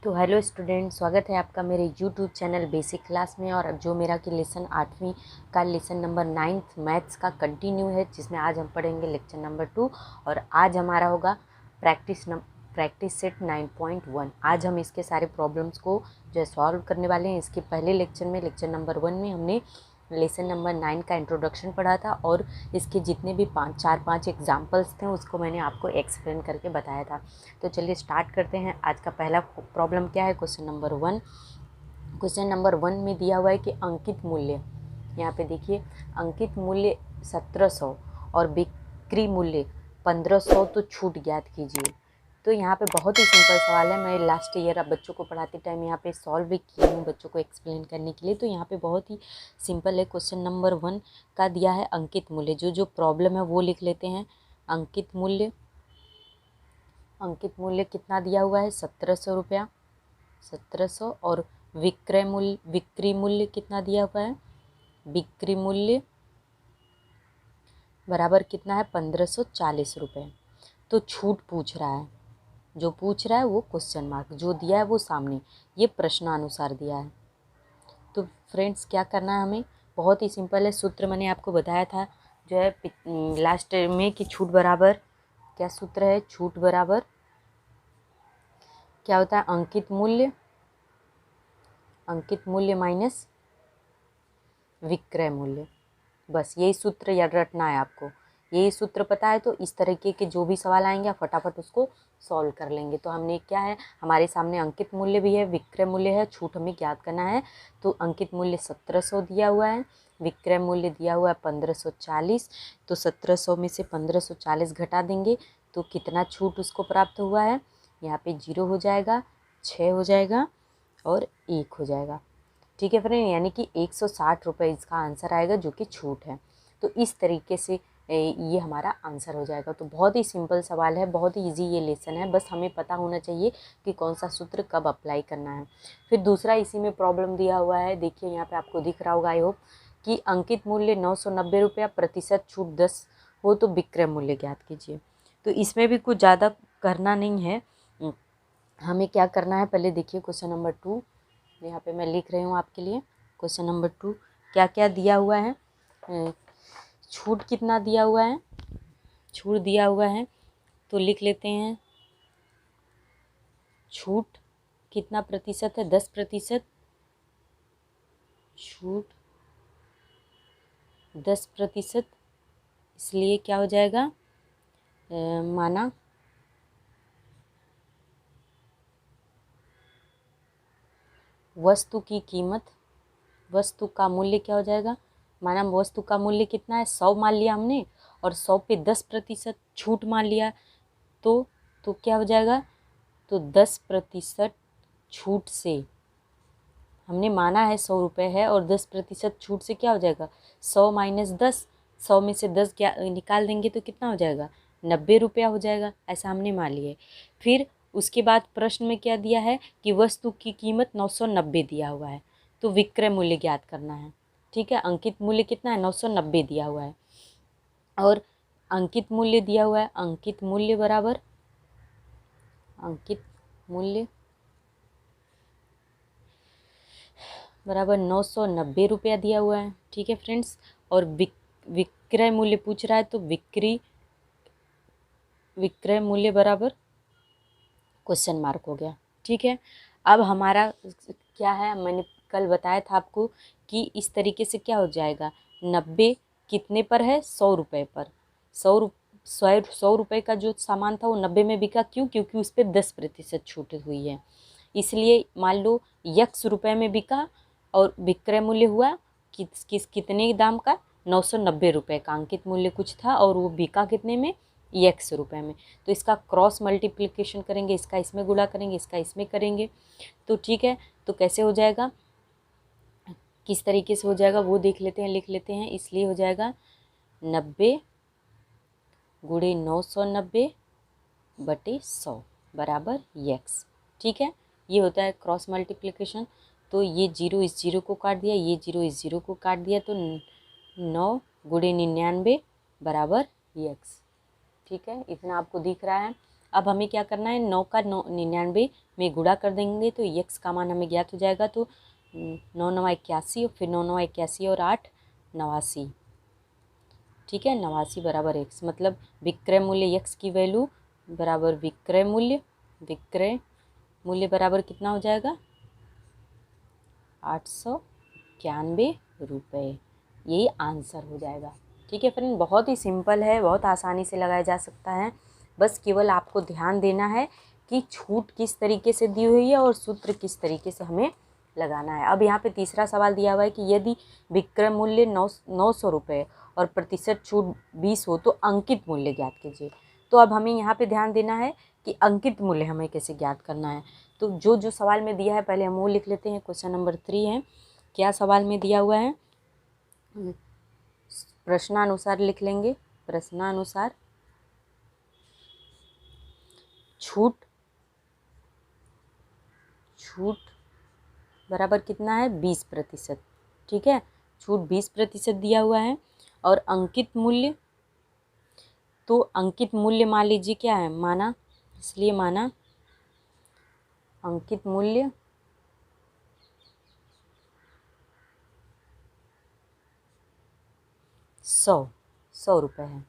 तो hello student, स्वागत है आपका मेरे यूट्यूब चैनल बेसिक क्लास में। और अब जो मेरा कि लेसन 8वीं का लेसन नंबर 9 मैथ्स का कंटिन्यू है, जिसमें आज हम पढ़ेंगे लेक्चर नंबर 2। और आज हमारा होगा प्रैक्टिस सेट 9.1। आज हम इसके सारे प्रॉब्लम्स को जो है सॉल्व करने वाले हैं। इसके पहले लेक्चर में, लेक्चर नंबर 1 में, हमने लेसन नंबर 9 का इंट्रोडक्शन पढ़ा था और इसके जितने भी 4-5 एग्जाम्पल्स थे उसको मैंने आपको एक्सप्लेन करके बताया था। तो चलिए स्टार्ट करते हैं। आज का पहला प्रॉब्लम क्या है, क्वेश्चन नंबर 1। क्वेश्चन नंबर 1 में दिया हुआ है कि अंकित मूल्य, यहाँ पे देखिए, अंकित मूल्य 1700 और बिक्री मूल्य 1500, तो छूट ज्ञात कीजिए। तो यहाँ पे बहुत ही सिंपल सवाल है। मैं लास्ट ईयर अब बच्चों को पढ़ाते टाइम यहाँ पे सॉल्व भी की हूँ बच्चों को एक्सप्लेन करने के लिए। तो यहाँ पे बहुत ही सिंपल है। क्वेश्चन नंबर 1 का दिया है अंकित मूल्य। जो प्रॉब्लम है वो लिख लेते हैं। अंकित मूल्य कितना दिया हुआ है, 1700 रुपया, 1700। और बिक्री मूल्य कितना दिया हुआ है, बिक्री मूल्य बराबर कितना है, 1540 रुपये। तो छूट पूछ रहा है, जो पूछ रहा है वो क्वेश्चन मार्क, जो दिया है वो सामने, ये प्रश्नानुसार दिया है। तो फ्रेंड्स क्या करना है हमें, बहुत ही सिंपल है। सूत्र मैंने आपको बताया था जो है लास्ट में कि छूट बराबर, क्या सूत्र है, छूट बराबर क्या होता है, अंकित मूल्य माइनस विक्रय मूल्य। बस यही सूत्र याद रखना है आपको। यही सूत्र पता है तो इस तरीके के जो भी सवाल आएंगे आप फटाफट उसको सॉल्व कर लेंगे। तो हमने क्या है, हमारे सामने अंकित मूल्य भी है, विक्रय मूल्य है, छूट हमें ज्ञात करना है। तो अंकित मूल्य 1700 दिया हुआ है, विक्रय मूल्य दिया हुआ है 1540। तो 1700 में से 1540 घटा देंगे तो कितना छूट उसको प्राप्त हुआ है, यहाँ पे 0 हो जाएगा, 6 हो जाएगा और 1 हो जाएगा। ठीक है फ्रेंड, यानी कि 160 रुपये इसका आंसर आएगा, जो कि छूट है। तो इस तरीके से ये हमारा आंसर हो जाएगा। तो बहुत ही सिंपल सवाल है, बहुत ही इजी ये लेसन है। बस हमें पता होना चाहिए कि कौन सा सूत्र कब अप्लाई करना है। फिर दूसरा इसी में प्रॉब्लम दिया हुआ है, देखिए यहाँ पे आपको दिख रहा होगा आई होप, कि अंकित मूल्य 990 रुपया, प्रतिशत छूट 10 हो तो विक्रय मूल्य ज्ञात कीजिए। तो इसमें भी कुछ ज़्यादा करना नहीं है। हमें क्या करना है, पहले देखिए क्वेश्चन नंबर 2 यहाँ पे मैं लिख रही हूँ आपके लिए। क्वेश्चन नंबर 2 क्या क्या दिया हुआ है, छूट कितना दिया हुआ है, छूट दिया हुआ है तो लिख लेते हैं। छूट कितना प्रतिशत है, 10%। छूट 10%, इसलिए क्या हो जाएगा, माना वस्तु की कीमत, वस्तु का मूल्य क्या हो जाएगा, माना वस्तु का मूल्य कितना है, 100 मान लिया हमने, और 100 पे 10% छूट मान लिया। तो क्या हो जाएगा, तो 10% छूट से, हमने माना है 100 रुपये है और 10% छूट से क्या हो जाएगा, 100 माइनस 10, 100 में से 10 क्या निकाल देंगे तो कितना हो जाएगा, 90 रुपया हो जाएगा, ऐसा हमने मान लिया। फिर उसके बाद प्रश्न में क्या दिया है कि वस्तु की कीमत 990 दिया हुआ है, तो विक्रय मूल्य ज्ञात करना है। ठीक है, अंकित मूल्य कितना है, 990 दिया हुआ है और अंकित मूल्य दिया हुआ है, अंकित मूल्य बराबर, अंकित मूल्य बराबर 990 रुपया दिया हुआ है। ठीक है फ्रेंड्स, और विक्रय मूल्य पूछ रहा है तो विक्रय मूल्य बराबर क्वेश्चन मार्क हो गया। ठीक है, अब हमारा क्या है, मैंने कल बताया था आपको कि इस तरीके से क्या हो जाएगा, 90 कितने पर है, 100 रुपये पर, 100 रुपये का जो सामान था वो 90 में बिका, क्यों, क्योंकि उस पर 10% छूट हुई है। इसलिए मान लो x रुपये में बिका और विक्रय मूल्य हुआ कितने दाम का, 990 रुपये का अंकित मूल्य कुछ था और वो बिका कितने में, x रुपये में। तो इसका क्रॉस मल्टीप्लिकेशन करेंगे, इसका इसमें गुणा करेंगे, इसका इसमें करेंगे। तो ठीक है, तो कैसे हो जाएगा, किस तरीके से हो जाएगा वो देख लेते हैं, लिख लेते हैं। इसलिए हो जाएगा 90 गुणे 990 बटे 100 बराबर x। ठीक है, ये होता है क्रॉस मल्टीप्लिकेशन। तो ये 0 इस 0 को काट दिया, ये 0 इस 0 को काट दिया, तो 9 गुणे 99 बराबर x। ठीक है, इतना आपको दिख रहा है। अब हमें क्या करना है, 9 का 99 में गुणा कर देंगे तो x का मान हमें ज्ञात हो जाएगा। तो 9 9 81 और फिर 9 9 81 और 8 89। ठीक है, 89 बराबर x, मतलब विक्रय मूल्य x की वैल्यू बराबर विक्रय मूल्य बराबर कितना हो जाएगा, 891 रुपये। यही आंसर हो जाएगा। ठीक है फ्रेंड, बहुत ही सिंपल है, बहुत आसानी से लगाया जा सकता है। बस केवल आपको ध्यान देना है कि छूट किस तरीके से दी हुई है और सूत्र किस तरीके से हमें लगाना है। अब यहाँ पे तीसरा सवाल दिया हुआ है कि यदि विक्रय मूल्य 900 रुपये और प्रतिशत छूट 20 हो तो अंकित मूल्य ज्ञात कीजिए। तो अब हमें यहाँ पे ध्यान देना है कि अंकित मूल्य हमें कैसे ज्ञात करना है। तो जो सवाल में दिया है पहले हम वो लिख लेते हैं। क्वेश्चन नंबर 3 है, क्या सवाल में दिया हुआ है, प्रश्नानुसार लिख लेंगे। प्रश्नानुसार छूट बराबर कितना है, 20%। ठीक है, छूट 20% दिया हुआ है और अंकित मूल्य, तो अंकित मूल्य मान लीजिए क्या है, माना, इसलिए माना अंकित मूल्य 100 रुपये है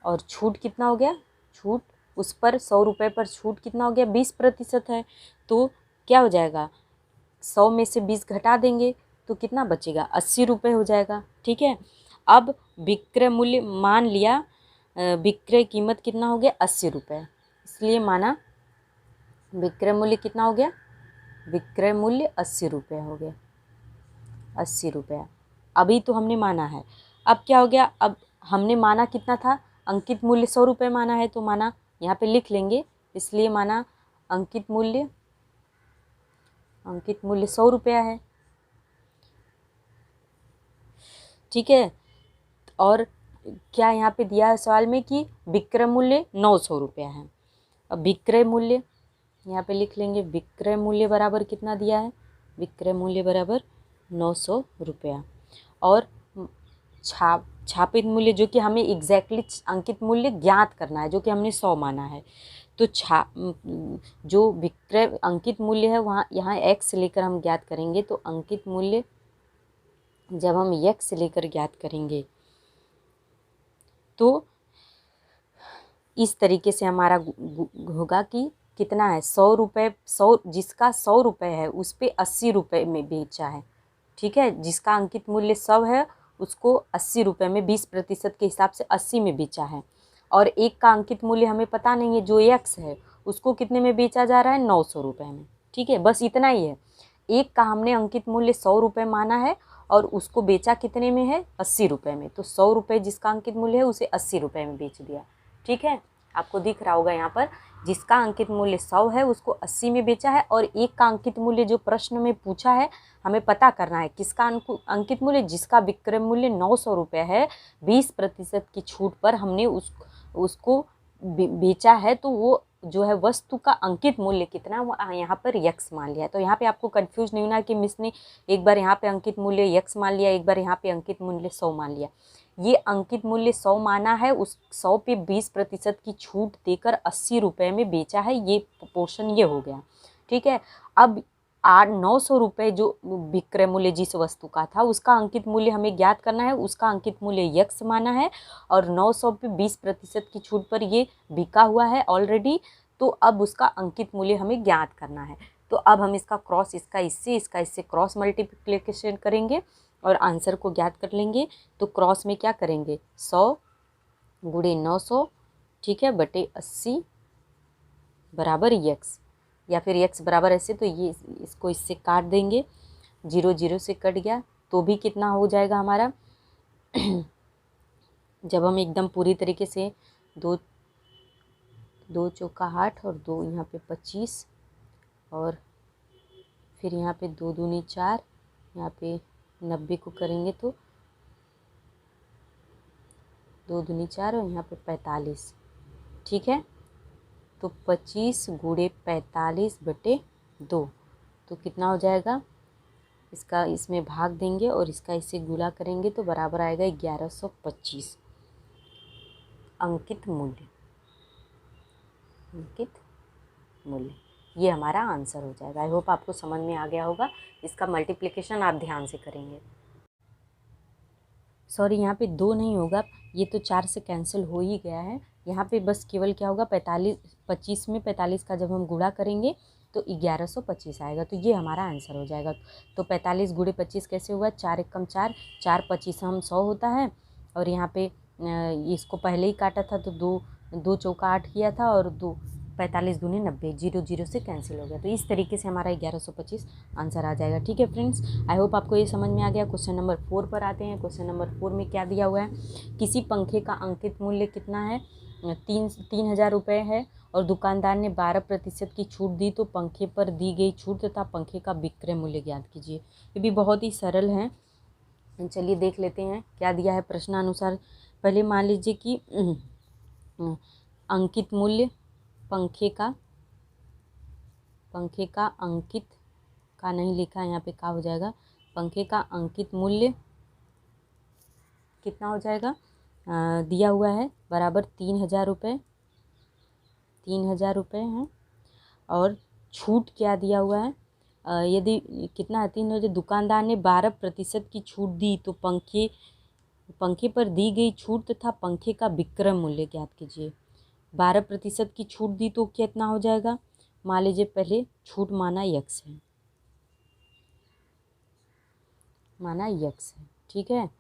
और छूट कितना हो गया, छूट उस पर 100 रुपये पर छूट कितना हो गया, 20% है। तो क्या हो जाएगा, 100 में से 20 घटा देंगे तो कितना बचेगा, 80 रुपये हो जाएगा। ठीक है, अब विक्रय मूल्य मान लिया, विक्रय कीमत कितना हो गया, 80 रुपये, इसलिए माना विक्रय मूल्य कितना हो गया, विक्रय मूल्य 80 रुपये हो गया, 80 रुपया। अभी तो हमने माना है, अब क्या हो गया, अब हमने माना कितना था, अंकित मूल्य 100 रुपये माना है, तो माना यहाँ पे लिख लेंगे, इसलिए माना अंकित मूल्य 100 रुपया है। ठीक है, और क्या यहाँ पे दिया है सवाल में कि विक्रय मूल्य 900 रुपया है। अब विक्रय मूल्य यहाँ पे लिख लेंगे, विक्रय मूल्य बराबर कितना दिया है, विक्रय मूल्य बराबर 900 रुपया और छापित मूल्य जो कि हमें एग्जैक्टली अंकित मूल्य ज्ञात करना है, जो कि हमने 100 माना है। तो जो विक्रय अंकित मूल्य है वहाँ यहाँ x लेकर हम ज्ञात करेंगे। तो अंकित मूल्य जब हम x लेकर ज्ञात करेंगे तो इस तरीके से हमारा होगा कि कितना है, 100 रुपये, 100 जिसका 100 रुपये है उस पर 80 रुपये में बेचा है। ठीक है, जिसका अंकित मूल्य 100 है उसको 80 रुपये में 20% के हिसाब से 80 में बेचा है। और एक का अंकित मूल्य हमें पता नहीं है, जो x है उसको कितने में बेचा जा रहा है, 900 रुपये में। ठीक है, बस इतना ही है। एक का हमने अंकित मूल्य 100 रुपये माना है और उसको बेचा कितने में है, 80 रुपये में। तो 100 रुपये जिसका अंकित मूल्य है उसे 80 रुपये में बेच दिया। ठीक है, आपको दिख रहा होगा यहाँ पर, जिसका अंकित मूल्य 100 है उसको 80 में बेचा है। और एक का अंकित मूल्य जो प्रश्न में पूछा है, हमें पता करना है किसका अंकित मूल्य, जिसका विक्रय मूल्य 900 रुपये है, 20% की छूट पर हमने उसको बेचा है। तो वो जो है वस्तु का अंकित मूल्य कितना है वो यहाँ पर x मान लिया है। तो यहाँ पे आपको कंफ्यूज नहीं होना कि मिस ने एक बार यहाँ पे अंकित मूल्य x मान लिया, एक बार यहाँ पे अंकित मूल्य 100 मान लिया। ये अंकित मूल्य 100 माना है, उस 100 पे 20% की छूट देकर 80 रुपये में बेचा है, ये पोर्शन ये हो गया। ठीक है, अब 900 रुपये जो विक्रय मूल्य जिस वस्तु का था उसका अंकित मूल्य हमें ज्ञात करना है, उसका अंकित मूल्य x माना है और 900 पे 20% की छूट पर ये बिका हुआ है ऑलरेडी। तो अब उसका अंकित मूल्य हमें ज्ञात करना है। तो अब हम इसका क्रॉस, इसका इससे क्रॉस मल्टीप्लिकेशन करेंगे और आंसर को ज्ञात कर लेंगे। तो क्रॉस में क्या करेंगे, 100 गुणे 900, ठीक है, बटे 80 बराबर x, या फिर x बराबर ऐसे, तो ये इसको इससे काट देंगे, 0 0 से कट गया तो भी कितना हो जाएगा हमारा जब हम एकदम पूरी तरीके से 2 चौका 8 और 2 यहाँ पे 25 और फिर यहाँ पे 2 दूनी 4, यहाँ पे 90 को करेंगे तो 2 दूनी 4 और यहाँ पे 45। ठीक है, तो 25 गुणे 45 बटे 2, तो कितना हो जाएगा, इसका इसमें भाग देंगे और इसका इससे गुणा करेंगे तो बराबर आएगा 1125 अंकित मूल्य। अंकित मूल्य, ये हमारा आंसर हो जाएगा। आई होप आपको समझ में आ गया होगा। इसका मल्टीप्लिकेशन आप ध्यान से करेंगे। सॉरी, यहाँ पे 2 नहीं होगा, ये तो 4 से कैंसिल हो ही गया है। यहाँ पे बस केवल क्या होगा, 25 में 45 का जब हम गुणा करेंगे तो 1125 आएगा, तो ये हमारा आंसर हो जाएगा। तो 45 गुणे 25 कैसे हुआ, 4 एकम 4, 4 25 हम 100 होता है। और यहाँ पे इसको पहले ही काटा था तो 2 चौका 8 किया था, और 45 दूनी 90, 0 0 से कैंसिल हो गया। तो इस तरीके से हमारा 1125 आंसर आ जाएगा। ठीक है फ्रेंड्स, आई होप आपको ये समझ में आ गया। क्वेश्चन नंबर 4 पर आते हैं। क्वेश्चन नंबर 4 में क्या दिया हुआ है, किसी पंखे का अंकित मूल्य कितना है, 3000 रुपये है, और दुकानदार ने 12% की छूट दी, तो पंखे पर दी गई छूट तथा पंखे का विक्रय मूल्य ज्ञात कीजिए। ये भी बहुत ही सरल है, चलिए देख लेते हैं क्या दिया है प्रश्नानुसार। पहले मान लीजिए कि अंकित मूल्य पंखे का अंकित का नहीं लिखा, यहाँ पे का हो जाएगा, पंखे का अंकित मूल्य कितना हो जाएगा, दिया हुआ है बराबर 3000 रुपये, 3000 रुपये हैं। और छूट क्या दिया हुआ है, यदि कितना है, 3000, दुकानदार ने 12% की छूट दी, तो पंखे पर दी गई छूट तथा पंखे का विक्रय मूल्य ज्ञात कीजिए। 12% की छूट दी तो कितना हो जाएगा, मान लीजिए पहले छूट माना यक्स है, माना यक्स है, ठीक है।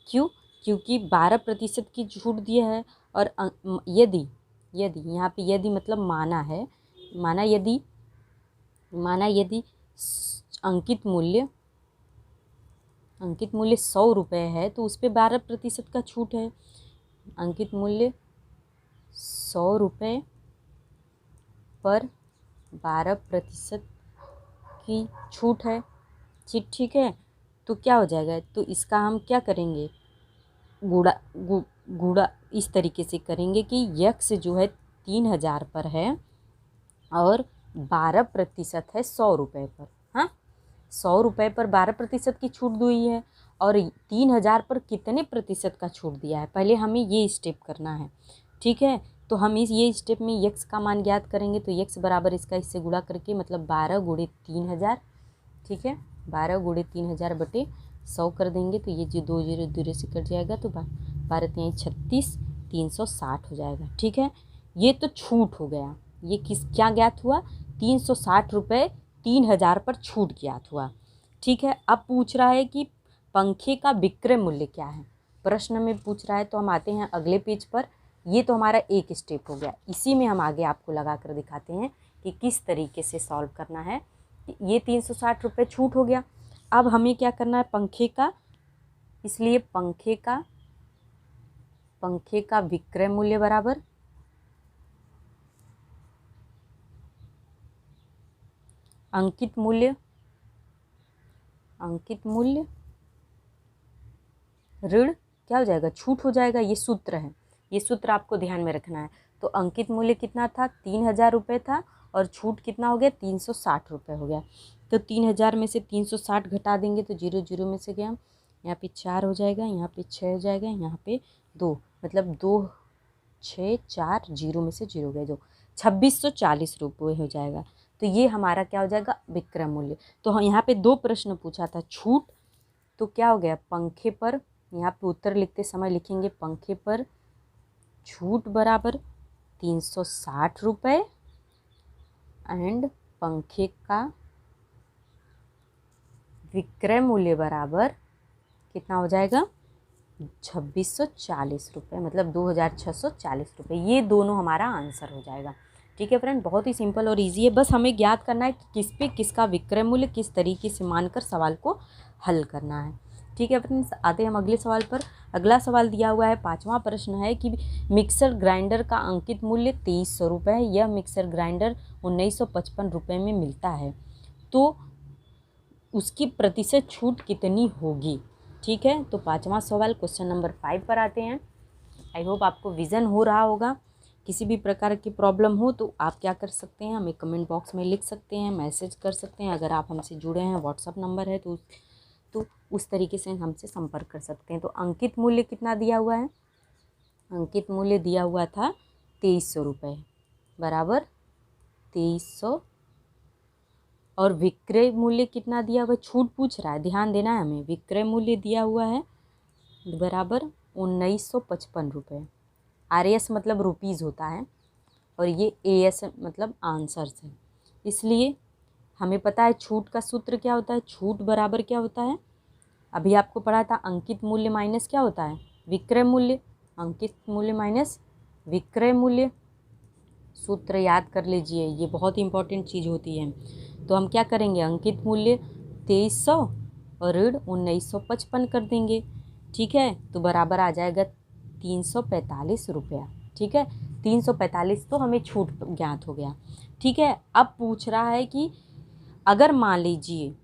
क्यों, क्योंकि 12% की छूट दिया है, और यदि यहाँ पे यदि मतलब माना है, माना यदि अंकित मूल्य 100 रुपये है, तो उस पर 12% का छूट है। अंकित मूल्य 100 रुपये पर 12% की छूट है, ठीक है। तो क्या हो जाएगा, तो इसका हम क्या करेंगे, गुड़ा इस तरीके से करेंगे कि यक्स जो है 3000 पर है, और 12% है 100 रुपये पर। हाँ, 100 रुपये पर 12% की छूट दी है, और 3000 पर कितने प्रतिशत का छूट दिया है, पहले हमें ये स्टेप करना है, ठीक है। तो हम ये स्टेप में यक्स का मान ज्ञात करेंगे, तो यक्स बराबर इसका इससे गुणा करके, मतलब 12 गुणे 3000, ठीक है, 12 गुणे 3000 बटे 100 कर देंगे, तो ये जो 2 0 दूर से कट जाएगा, तो 12 3 36, 360 हो जाएगा, ठीक है। ये तो छूट हो गया, ये क्या ज्ञात हुआ, 360 रुपये 3000 पर छूट ज्ञात हुआ, ठीक है। अब पूछ रहा है कि पंखे का विक्रय मूल्य क्या है, प्रश्न में पूछ रहा है। तो हम आते हैं अगले पेज पर। ये तो हमारा एक स्टेप हो गया, इसी में हम आगे आपको लगा कर दिखाते हैं कि किस तरीके से सॉल्व करना है। ये 360 रुपये छूट हो गया। अब हमें क्या करना है, पंखे का, इसलिए पंखे का विक्रय मूल्य बराबर अंकित मूल्य ऋण क्या हो जाएगा, छूट हो जाएगा। ये सूत्र है, ये सूत्र आपको ध्यान में रखना है। तो अंकित मूल्य कितना था, 3000 रुपये था, और छूट कितना हो गया, 360 रुपये हो गया। तो 3000 में से 360 घटा देंगे, तो 0 0 में से गया, यहाँ पे 4 हो जाएगा, यहाँ पे 6 हो जाएगा, यहाँ पे 2, मतलब 2 6 4, 0 में से 0 गए 2, 2640 रुपये हो जाएगा। तो ये हमारा क्या हो जाएगा, विक्रय मूल्य। तो यहाँ पे 2 प्रश्न पूछा था, छूट, तो क्या हो गया, पंखे पर, यहाँ पे उत्तर लिखते समय लिखेंगे पंखे पर छूट बराबर 360 रुपये, एंड पंखे का विक्रय मूल्य बराबर कितना हो जाएगा, 2640 रुपये, मतलब 2640 रुपये। ये दोनों हमारा आंसर हो जाएगा, ठीक है फ्रेंड। बहुत ही सिंपल और इजी है, बस हमें ज्ञात करना है कि किस पे किसका विक्रय मूल्य किस तरीके से मानकर सवाल को हल करना है, ठीक है फ्रेंड्स। आते हैं हम अगले सवाल पर। अगला सवाल दिया हुआ है, 5वां प्रश्न है कि मिक्सर ग्राइंडर का अंकित मूल्य 2300 रुपये है। यह मिक्सर ग्राइंडर 1955 रुपये में मिलता है, तो उसकी प्रतिशत छूट कितनी होगी, ठीक है। तो 5वां सवाल, क्वेश्चन नंबर 5 पर आते हैं। आई होप आपको विज़न हो रहा होगा। किसी भी प्रकार की प्रॉब्लम हो तो आप क्या कर सकते हैं, हमें कमेंट बॉक्स में लिख सकते हैं, मैसेज कर सकते हैं। अगर आप हमसे जुड़े हैं, व्हाट्सअप नंबर है, तो उस तरीके से हमसे संपर्क कर सकते हैं। तो अंकित मूल्य कितना दिया हुआ है, अंकित मूल्य दिया हुआ था 2300 रुपये, बराबर 2300 और विक्रय मूल्य कितना दिया हुआ है, छूट पूछ रहा है, ध्यान देना है हमें। विक्रय मूल्य दिया हुआ है बराबर 1955 रुपये। RS मतलब रुपीज़ होता है और ये AS मतलब आंसर्स है। इसलिए हमें पता है छूट का सूत्र क्या होता है। छूट बराबर क्या होता है, अभी आपको पढ़ा था, अंकित मूल्य माइनस क्या होता है, विक्रय मूल्य। अंकित मूल्य माइनस विक्रय मूल्य, सूत्र याद कर लीजिए, ये बहुत इंपॉर्टेंट चीज़ होती है। तो हम क्या करेंगे, अंकित मूल्य 2300 और ऋण 1955 कर देंगे। ठीक है, तो बराबर आ जाएगा 345 रुपया। ठीक है, 345 तो हमें छूट ज्ञात हो गया। ठीक है, अब पूछ रहा है कि अगर मान लीजिए,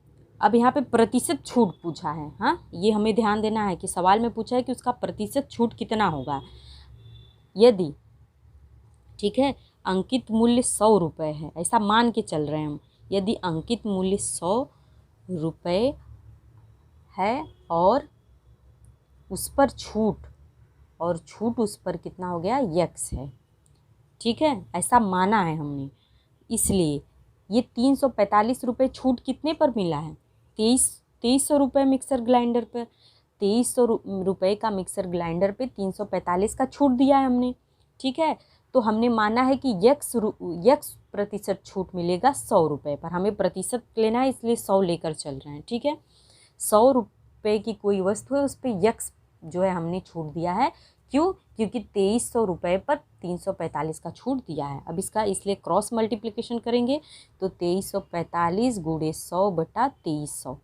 अब यहाँ पे प्रतिशत छूट पूछा है। हाँ, ये हमें ध्यान देना है कि सवाल में पूछा है कि उसका प्रतिशत छूट कितना होगा। यदि, ठीक है, अंकित मूल्य 100 रुपये है, ऐसा मान के चल रहे हैं हम। यदि अंकित मूल्य 100 रुपये है और उस पर छूट, और छूट उस पर कितना हो गया, यक्स है। ठीक है, ऐसा माना है हमने। इसलिए ये 345 रुपये छूट कितने पर मिला है, 2300 रुपये मिक्सर ग्राइंडर पर। 2300 रुपये का मिक्सर ग्राइंडर पे 345 का छूट दिया है हमने। ठीक है, तो हमने माना है कि यक्स प्रतिशत छूट मिलेगा 100 रुपये पर। हमें प्रतिशत लेना है, इसलिए 100 लेकर चल रहे हैं। ठीक है, 100 रुपये की कोई वस्तु है, उस पर यक्स जो है हमने छूट दिया है। क्यों, क्योंकि 2300 रुपये पर 345 का छूट दिया है। अब इसका इसलिए क्रॉस मल्टीप्लिकेशन करेंगे तो 2345 गुणे 100 बटा 2300।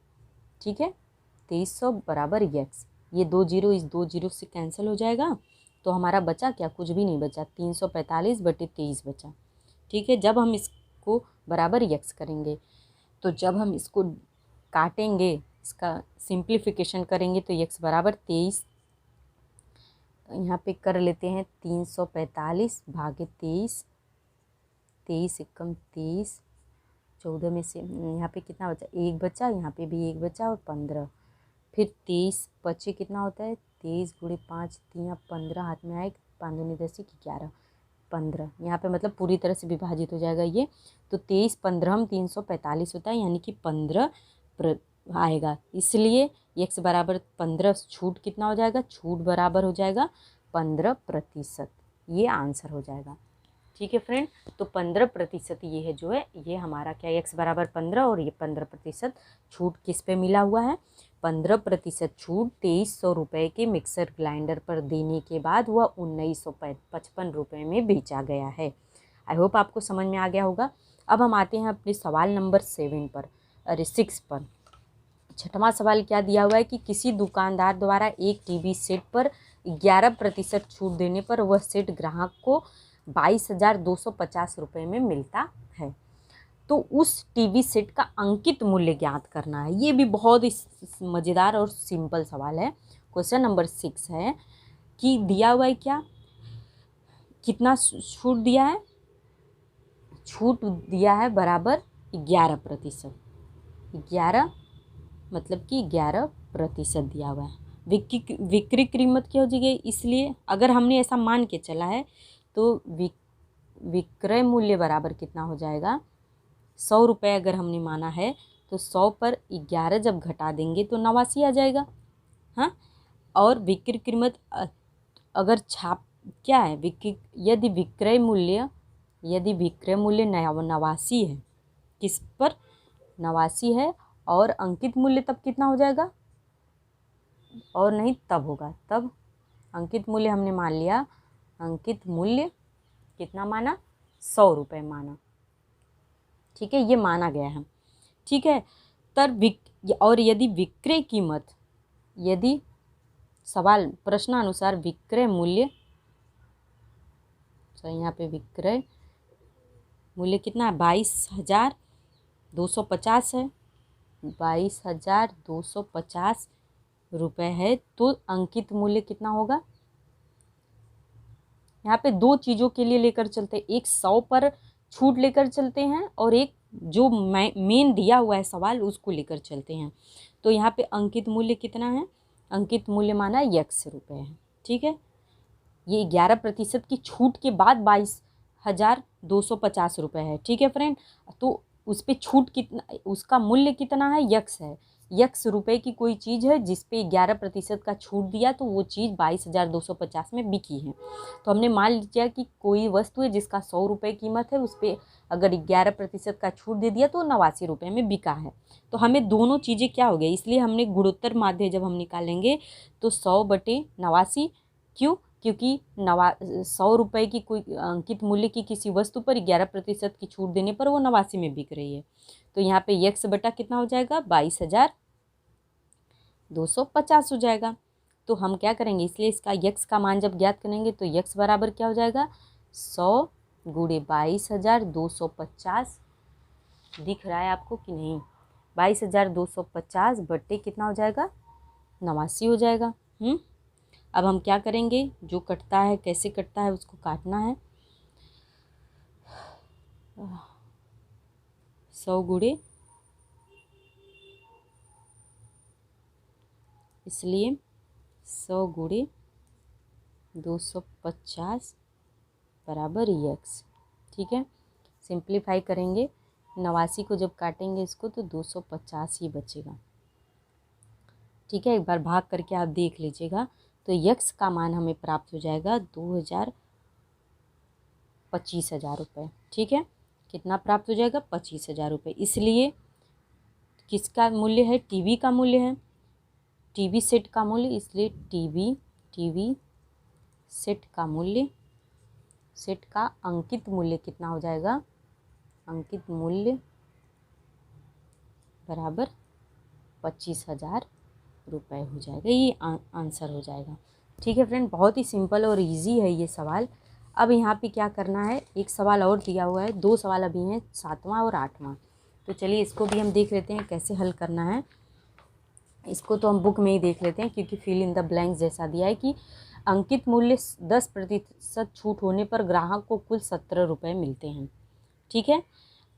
ठीक है, 2300 बराबर यक्स। ये 2 जीरो इस 2 जीरो से कैंसिल हो जाएगा, तो हमारा बचा क्या, कुछ भी नहीं बचा, 345 बटे 23 बचा। ठीक है, जब हम इसको बराबर यक्स करेंगे, तो जब हम इसको काटेंगे, इसका सिंप्लीफिकेशन करेंगे, तो यक्स बराबर 23, यहाँ पे कर लेते हैं 345 भागे 23, 23 एकम 23, 14 में से यहाँ पे कितना बचा, 1 बचा, यहाँ पे भी 1 बचा और 15, फिर 23 बचे कितना होता है, 23 गुणे 5 3 15, हाथ में आए 5 दूनी 10 11 15, यहाँ पे मतलब पूरी तरह से विभाजित हो जाएगा ये। तो 23 15 345 होता है, यानी कि 15 आएगा। इसलिए x बराबर 15, छूट कितना हो जाएगा, छूट बराबर हो जाएगा 15%। ये आंसर हो जाएगा। ठीक है फ्रेंड, तो 15% ये है, जो है ये हमारा क्या, x बराबर 15 और ये 15% छूट किस पे मिला हुआ है, 15% छूट 2300 रुपये के मिक्सर ग्राइंडर पर देने के बाद वह 1955 रुपये में बेचा गया है। आई होप आपको समझ में आ गया होगा। अब हम आते हैं अपने सवाल नंबर 6 पर। छठवां सवाल क्या दिया हुआ है कि किसी दुकानदार द्वारा एक टीवी सेट पर 11% छूट देने पर वह सेट ग्राहक को 22,250 रुपये में मिलता है। तो उस टीवी सेट का अंकित मूल्य ज्ञात करना है। ये भी बहुत ही मज़ेदार और सिंपल सवाल है। क्वेश्चन नंबर 6 है कि दिया हुआ है क्या, कितना छूट दिया है, छूट दिया है बराबर 11%। 11 मतलब कि 11% दिया हुआ है। विक्री कीमत क्या हो जाएगी, इसलिए अगर हमने ऐसा मान के चला है तो विक्रय मूल्य बराबर कितना हो जाएगा, 100 रुपये अगर हमने माना है तो 100 पर 11 जब घटा देंगे तो 89 आ जाएगा। हाँ, और विक्री कीमत अगर छाप क्या है, यदि विक्रय मूल्य 89 है, किस पर 89 है, और अंकित मूल्य तब कितना हो जाएगा, और नहीं तब होगा, तब अंकित मूल्य हमने मान लिया, अंकित मूल्य कितना माना, 100 रुपये माना। ठीक है, ये माना गया है। ठीक है, और यदि विक्रय कीमत, यदि सवाल प्रश्नानुसार विक्रय मूल्य, तो यहाँ पे विक्रय मूल्य कितना है, 22,250 है, 22,250 रुपये है, तो अंकित मूल्य कितना होगा। यहाँ पे दो चीज़ों के लिए लेकर चलते हैं, एक 100 पर छूट लेकर चलते हैं और एक जो मेन दिया हुआ है सवाल उसको लेकर चलते हैं। तो यहाँ पे अंकित मूल्य कितना है, अंकित मूल्य माना x रुपये है। ठीक है, ये 11% की छूट के बाद 2250 रुपये है। ठीक है फ्रेंड, तो उस पर छूट कितना, उसका मूल्य कितना है, यक्स है, यक्स रुपए की कोई चीज़ है जिस पे 11% का छूट दिया तो वो चीज़ 22,250 में बिकी है। तो हमने मान लिया कि कोई वस्तु है जिसका 100 रुपये कीमत है, उस पर अगर 11% का छूट दे दिया तो 89 रुपये में बिका है। तो हमें दोनों चीज़ें क्या हो गई, इसलिए हमने गुणोत्तर माध्य जब हम निकालेंगे तो 100/89, क्यों, क्योंकि 100 रुपये की कोई अंकित मूल्य की किसी वस्तु पर 11% की छूट देने पर वो 89 में बिक रही है। तो यहाँ पे यक्स बटा कितना हो जाएगा, 22,250 हो जाएगा। तो हम क्या करेंगे, इसलिए इसका यक्स का मान जब ज्ञात करेंगे तो यक्स बराबर क्या हो जाएगा, 100 गुणे 22,250, दिख रहा है आपको कि नहीं, 22,250 बट्टे कितना हो जाएगा, 89 हो जाएगा। अब हम क्या करेंगे, जो कटता है कैसे कटता है उसको काटना है। 100 गुणे, इसलिए 100 गुणे 250 बराबर यक्स। ठीक है, सिंप्लीफाई करेंगे, 89 को जब काटेंगे इसको तो 250 ही बचेगा। ठीक है, एक बार भाग करके आप देख लीजिएगा। तो यक्स का मान हमें प्राप्त हो जाएगा 25,000 रुपये। ठीक है, कितना प्राप्त हो जाएगा, 25,000 रुपये। इसलिए किसका मूल्य है, टीवी का मूल्य है, टीवी सेट का मूल्य, इसलिए टीवी सेट का मूल्य, सेट का अंकित मूल्य कितना हो जाएगा, अंकित मूल्य बराबर 25,000 रुपये हो जाएगा। ये आंसर हो जाएगा। ठीक है फ्रेंड, बहुत ही सिंपल और इजी है ये सवाल। अब यहाँ पे क्या करना है, एक सवाल और दिया हुआ है, 2 सवाल अभी हैं, 7वां और 8वां। तो चलिए इसको भी हम देख लेते हैं कैसे हल करना है। इसको तो हम बुक में ही देख लेते हैं, क्योंकि फिल इन द ब्लैंक्स जैसा दिया है कि अंकित मूल्य 10% छूट होने पर ग्राहक को कुल 17 रुपये मिलते हैं। ठीक है,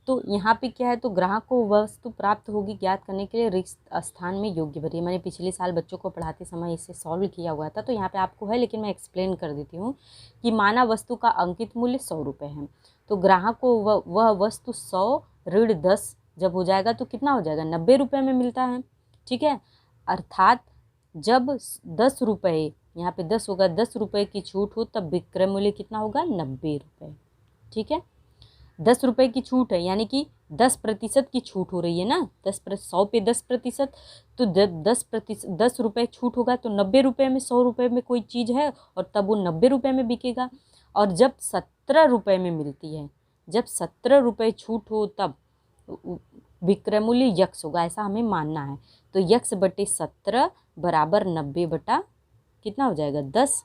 तो यहाँ पे क्या है, तो ग्राहक को वस्तु प्राप्त होगी ज्ञात करने के लिए रिक्त स्थान में योग्य भरिए। मैंने पिछले साल बच्चों को पढ़ाते समय इसे सॉल्व किया हुआ था, तो यहाँ पे आपको है, लेकिन मैं एक्सप्लेन कर देती हूँ कि माना वस्तु का अंकित मूल्य 100 रुपये है, तो ग्राहक को वह वस्तु 100 ऋण 10 जब हो जाएगा तो कितना हो जाएगा, 90 रुपये में मिलता है। ठीक है, अर्थात जब 10 रुपये, यहाँ पे 10 होगा, 10 रुपये की छूट हो तब विक्रय मूल्य कितना होगा, 90 रुपये। ठीक है, 10 रुपये की छूट है, यानी कि 10% की छूट हो रही है ना, 100 पे 10%, तो जब 10 रुपये छूट होगा तो 90 रुपये में 100 रुपये में कोई चीज़ है और तब वो 90 रुपये में बिकेगा। और जब 17 रुपये में मिलती है, जब 17 रुपये छूट हो तब विक्रय मूल्य यक्स होगा, ऐसा हमें मानना है। तो यक्स बटे 17 बराबर 90 बटा कितना हो जाएगा, 10।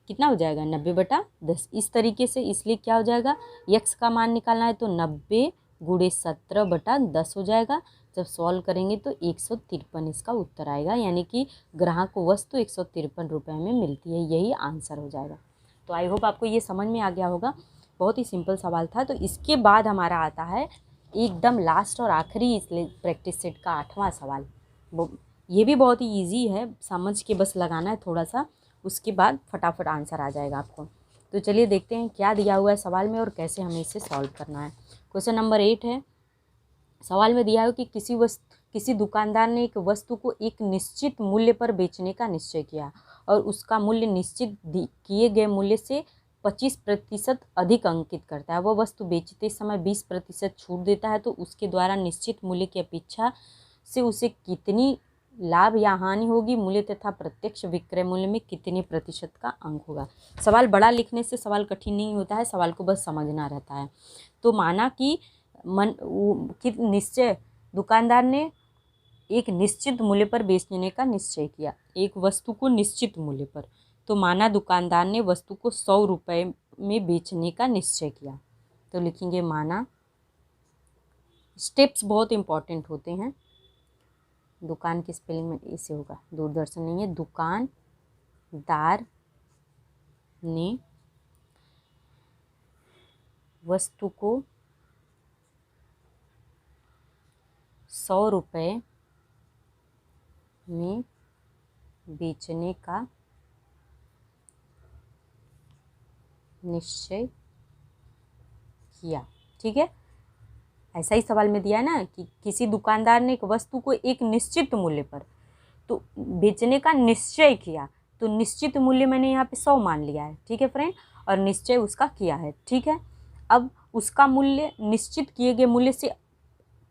कितना हो जाएगा, 90/10 इस तरीके से। इसलिए क्या हो जाएगा, यक्स का मान निकालना है तो 90 गुणे 17/10 हो जाएगा। जब सॉल्व करेंगे तो 153 इसका उत्तर आएगा, यानी कि ग्राहक को वस्तु 153 रुपये में मिलती है, यही आंसर हो जाएगा। तो आई होप आपको ये समझ में आ गया होगा, बहुत ही सिंपल सवाल था। तो इसके बाद हमारा आता है एकदम लास्ट और आखिरी इसलिए प्रैक्टिस सेट का 8वां सवाल। ये भी बहुत ही ईजी है, समझ के बस लगाना है थोड़ा सा, उसके बाद फटाफट आंसर आ जाएगा आपको। तो चलिए देखते हैं क्या दिया हुआ है सवाल में और कैसे हमें इसे सॉल्व करना है। क्वेश्चन नंबर 8 है, सवाल में दिया है कि किसी दुकानदार ने एक वस्तु को एक निश्चित मूल्य पर बेचने का निश्चय किया और उसका मूल्य निश्चित किए गए मूल्य से 25% अधिक अंकित करता है। वह वस्तु बेचते समय 20% छूट देता है, तो उसके द्वारा निश्चित मूल्य की अपेक्षा से उसे कितनी लाभ या हानि होगी, मूल्य तथा प्रत्यक्ष विक्रय मूल्य में कितने प्रतिशत का अंक होगा। सवाल बड़ा लिखने से सवाल कठिन नहीं होता है, सवाल को बस समझना रहता है। तो माना कि निश्चय, दुकानदार ने एक निश्चित मूल्य पर बेचने का निश्चय किया, एक वस्तु को निश्चित मूल्य पर। तो माना दुकानदार ने वस्तु को 100 रुपये में बेचने का निश्चय किया, तो लिखेंगे माना, स्टेप्स बहुत इंपॉर्टेंट होते हैं। दुकान की स्पेलिंग में ऐसे होगा, दूरदर्शन नहीं है, दुकानदार ने वस्तु को 100 रुपये में बेचने का निश्चय किया। ठीक है, ऐसा ही सवाल में दिया है ना कि किसी दुकानदार ने एक वस्तु को एक निश्चित मूल्य पर तो बेचने का निश्चय किया, तो निश्चित मूल्य मैंने यहाँ पे 100 मान लिया है। ठीक है फ्रेंड, और निश्चय उसका किया है। ठीक है, अब उसका मूल्य निश्चित किए गए मूल्य से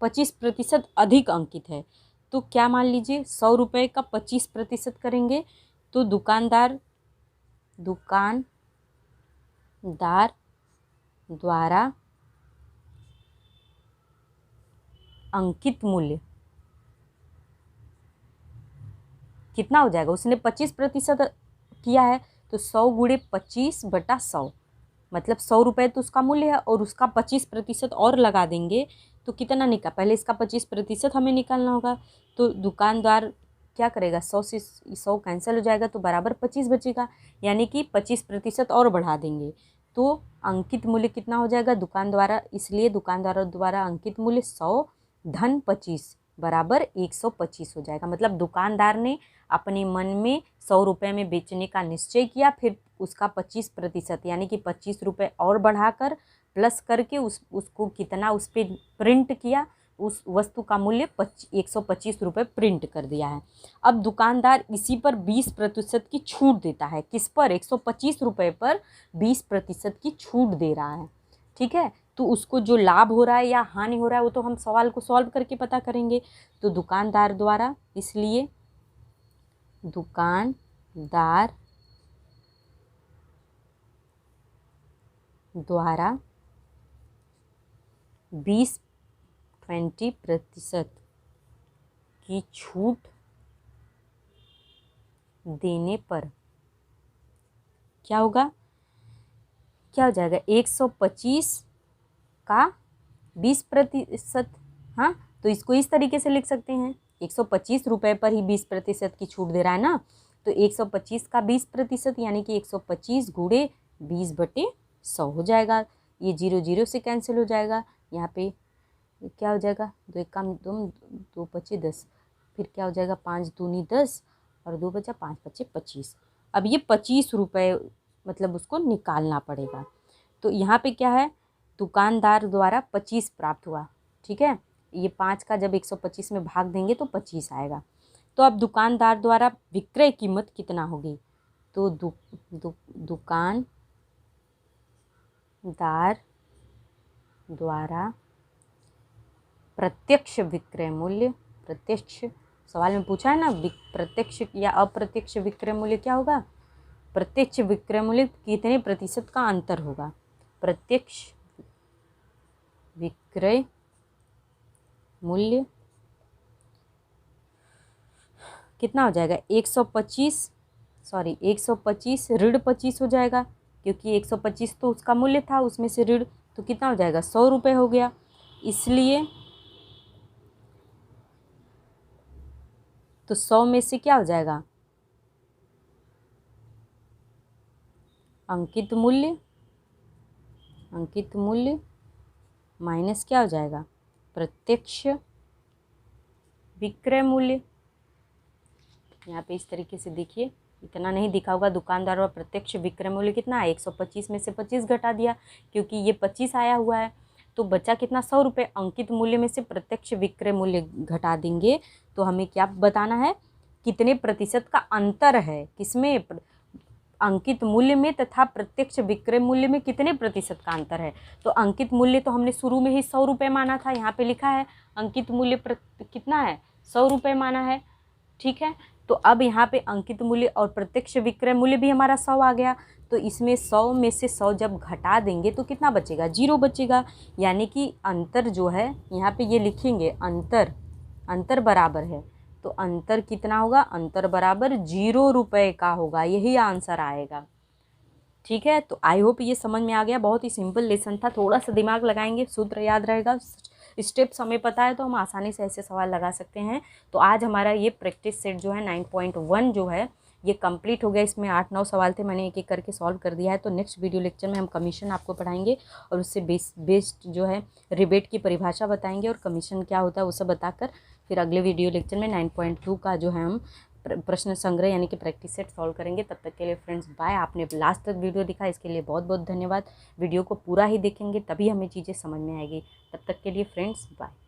25% अधिक अंकित है, तो क्या मान लीजिए 100 रुपये का 25% करेंगे तो दुकानदार द्वारा अंकित मूल्य कितना हो जाएगा, उसने 25% किया है तो 100 गुणे 25/100, मतलब 100 रुपये तो उसका मूल्य है और उसका 25% और लगा देंगे तो कितना निकला, पहले इसका 25% हमें निकालना होगा। तो दुकानदार क्या करेगा, 100 से 100 कैंसिल हो जाएगा तो बराबर 25 बचेगा, यानी कि 25% और बढ़ा देंगे तो अंकित मूल्य कितना हो जाएगा दुकान द्वारा, इसलिए दुकानदार द्वारा अंकित मूल्य 100 धन 25 बराबर 125 हो जाएगा। मतलब दुकानदार ने अपने मन में 100 रुपये में बेचने का निश्चय किया, फिर उसका 25% यानी कि 25 रुपये और बढ़ाकर प्लस करके उसको कितना उस पर प्रिंट किया, उस वस्तु का मूल्य 125 रुपये प्रिंट कर दिया है। अब दुकानदार इसी पर 20% की छूट देता है, किस पर, 125 रुपये पर 20% की छूट दे रहा है। ठीक है, तो उसको जो लाभ हो रहा है या हानि हो रहा है वो तो हम सवाल को सॉल्व करके पता करेंगे। तो दुकानदार द्वारा, इसलिए दुकानदार द्वारा 20% की छूट देने पर क्या होगा, क्या हो जाएगा, 125 का 20%। हाँ, तो इसको इस तरीके से लिख सकते हैं, 125 रुपये पर ही 20% की छूट दे रहा है ना, तो 125 का 20% यानी कि 125 गुणे 20/100 हो जाएगा। ये 0 0 से कैंसिल हो जाएगा, यहाँ पे क्या हो जाएगा, 2 1 2 2 25 10, फिर क्या हो जाएगा 5 दूनी 10 और 2 बचा 5 5 25। अब ये 25 रुपये मतलब उसको निकालना पड़ेगा। तो यहाँ पे क्या है, दुकानदार द्वारा 25 प्राप्त हुआ। ठीक है, ये 5 का जब 125 में भाग देंगे तो 25 आएगा। तो अब दुकानदार द्वारा विक्रय कीमत कितना होगी, तो दुकानदार द्वारा प्रत्यक्ष विक्रय मूल्य, प्रत्यक्ष सवाल में पूछा है ना, प्रत्यक्ष या अप्रत्यक्ष विक्रय मूल्य क्या होगा, प्रत्यक्ष विक्रय मूल्य कितने प्रतिशत का अंतर होगा, प्रत्यक्ष विक्रय मूल्य कितना हो जाएगा, 125 ऋण 25 हो जाएगा, क्योंकि 125 तो उसका मूल्य था, उसमें से ऋण तो कितना हो जाएगा 100 रुपये हो गया। इसलिए तो 100 में से क्या हो जाएगा, अंकित मूल्य माइनस क्या हो जाएगा, प्रत्यक्ष विक्रय मूल्य। यहाँ पे इस तरीके से देखिए, इतना नहीं दिखा होगा, दुकानदार और प्रत्यक्ष विक्रय मूल्य कितना है, 125 में से 25 घटा दिया क्योंकि ये 25 आया हुआ है, तो बचा कितना 100 रुपये, अंकित मूल्य में से प्रत्यक्ष विक्रय मूल्य घटा देंगे तो हमें क्या बताना है, कितने प्रतिशत का अंतर है, किसमें, अंकित मूल्य में तथा प्रत्यक्ष विक्रय मूल्य में कितने प्रतिशत का अंतर है। तो अंकित मूल्य तो हमने शुरू में ही 100 रुपये माना था, यहाँ पे लिखा है अंकित मूल्य कितना है 100 रुपये माना है। ठीक है, तो अब यहाँ पे अंकित मूल्य और प्रत्यक्ष विक्रय मूल्य भी हमारा 100 आ गया, तो इसमें 100 में से 100 जब घटा देंगे तो कितना बचेगा, 0 बचेगा, यानी कि अंतर जो है यहाँ पे ये लिखेंगे अंतर बराबर है, तो अंतर कितना होगा, अंतर बराबर 0 रुपये का होगा, यही आंसर आएगा। ठीक है, तो आई होप ये समझ में आ गया, बहुत ही सिंपल लेसन था, थोड़ा सा दिमाग लगाएंगे सूत्र याद रहेगा, स्टेप्स हमें पता है तो हम आसानी से ऐसे सवाल लगा सकते हैं। तो आज हमारा ये प्रैक्टिस सेट जो है 9.1 जो है ये कंप्लीट हो गया, इसमें 8-9 सवाल थे, मैंने एक एक करके सॉल्व कर दिया है। तो नेक्स्ट वीडियो लेक्चर में हम कमीशन आपको पढ़ाएंगे और उससे बेस्ड जो है रिबेट की परिभाषा बताएंगे और कमीशन क्या होता है वो सब बताकर फिर अगले वीडियो लेक्चर में 9.2 का जो है हम प्रश्न संग्रह यानी कि प्रैक्टिस सेट सॉल्व करेंगे। तब तक के लिए फ्रेंड्स बाय। आपने लास्ट तक वीडियो देखा इसके लिए बहुत बहुत धन्यवाद। वीडियो को पूरा ही देखेंगे तभी हमें चीज़ें समझ में आएगी। तब तक के लिए फ्रेंड्स बाय।